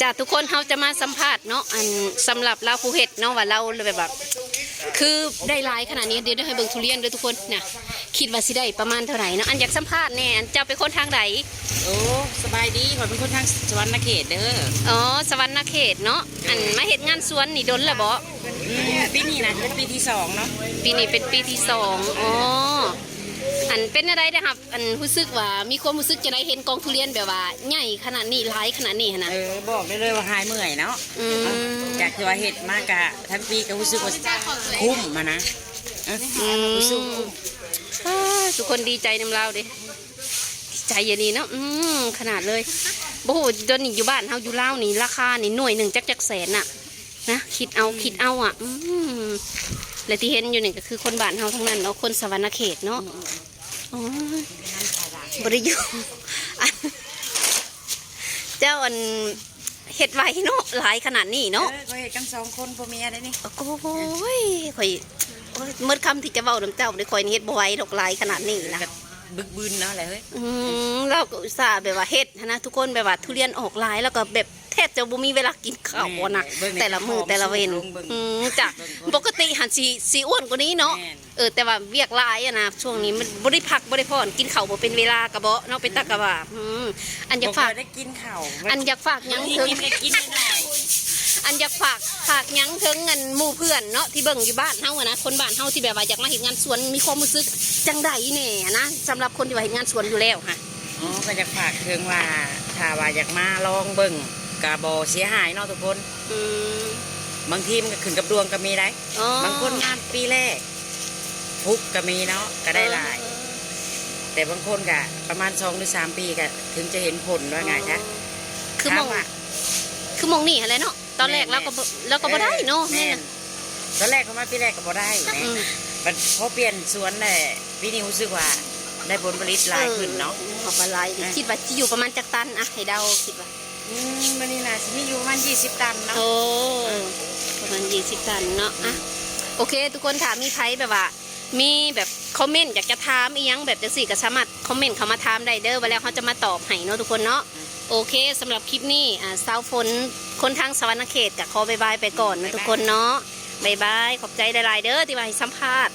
จากทุกคนเขาจะมาสัมภาษณ์เนาะอันสำหรับเราผู้เฮ็ดเนาะว่าเราแบบคือได้หลายขนาดนี้เดี๋ยวให้เบิ่งทุเรียนด้วยทุกคนนะคิดว่าสิได้ประมาณเท่าไหร่เนาะอันอยากสัมภาษณ์แน่อันเจ้าเป็นคนทางใดโอ้สบายดีขอยเป็นคนทางสวรรณเขตเด้ออ๋อสวรรณเขตเนาะอันมาเฮ็ดงานสวนนี่ดนแล้วบ่ปีนี้นะเป็นปีที่2เนาะปีนี้เป็นปีที่2อ๋ออันเป็นอะไรนะครับอันรู้สึกว่ามีความรู้สึกจะได้เห็นกองทุเรียนแบบว่าใหญ่ขนาดนี้หลายขนาดนี้นะบอกได้เลยว่าหายเมื่อยเนาะจากที่ว่าเห็ดมากะทั้งปีก็รู้สึกว่าคุ้มมานะรู้สึกทุกคนดีใจนำเราดิใจอย่างนี้เนาะขนาดเลยโอ้โหตอนนี้อยู่บ้านเฮาอยู่ลาวนี่ราคานี่หน่วยหนึ่งจักแสนน่ะนะคิดเอาอ่ะและที่เห็นอยู่นี่ก็คือคนบ้านเฮาทั้งนั้นเนาะคนสวรรณเขตเนาะบริยุเจ้าอันเห็ดไว้เนาะหลายขนาดนี้เนาะก็เห็ดกัน2 คนพ่อเมียได้นี่โอ้ยข่อยเมื่อคำที่จะเว้าน้ำเจ้าได้ข่อยเห็ดบ่ไหวดอกหลายขนาดนี้นะบึกบืนเนาะอะไรเฮ้ยเราก็อุตส่าห์แบบว่าเฮ็ดนะทุกคนแบบว่าทุเรียนออกหลายแล้วก็แบบแทบจะบ่มีเวลากินข้าวนะแต่ละมื้อแต่ละเว้นจากปกติหันสีอ้วนกว่านี้เนาะแต่ว่าเวียกหลายอะนะช่วงนี้มันบ่ได้พักบ่ได้พรกินข้าวบ่เป็นเวลากะบ่เนาะเป็นตะกะว่าอันอยากฝากได้กินข้าวอันอยากฝากยังถึงอันอยากฝากยังถึงเงินหมู่เพื่อนเนาะที่เบิ่งอยู่บ้านเฮาอะนะคนบ้านเฮาที่แบบว่าอยากมาเฮ็ดงานสวนมีความรู้สึกจังไดแน่นะสำหรับคนที่ว่าเฮ็ดงานสวนอยู่แล้วค่ะอ๋อก็อยากฝากถึงว่าถ้าว่าอยากมาลองเบิ่งกะบ่เสียหายเนาะทุกคนบางทีมันก็ขึ้นกับดวงก็มีได้บางคนงานปีแรกฟุกก็มีเนาะก็ได้หลายแต่บางคนก็ประมาณ2 หรือ 3 ปีก็ถึงจะเห็นผลว่าไงคะคือมองนี่อะไรเนาะตอนแรกเราก็บ่ได้เนาะตอนแรกเขามาปีแรกก็บ่ได้มันพอเปลี่ยนสวนเลยปีนี้รู้สึกว่าได้ผลผลิตหลายขึ้นเนาะออกมาหลายคิดว่าจะอยู่ประมาณจักตันอะให้เดาคิดว่ามันนี่นะจะมีอยู่ประมาณ20 ตันเนาะโอ้ประมาณ20 ตันเนาะอะโอเคทุกคนค่ะมีไผแบบว่ามีแบบคอมเมนต์อยากจะถามอีหยังแบบจังซี่ก็สามารถคอมเมนต์เข้ามาถามได้เด้อว่าแล้วเขาจะมาตอบให้เนาะทุกคนเนาะโอเคสำหรับคลิปนี้สาวฝนคนทางสวรรณเขตกับขอบ๊ายบายไปก่อนนะทุกคนเนาะบ๊ายบายขอบใจหลายๆเด้อที่มาให้สัมภาษณ์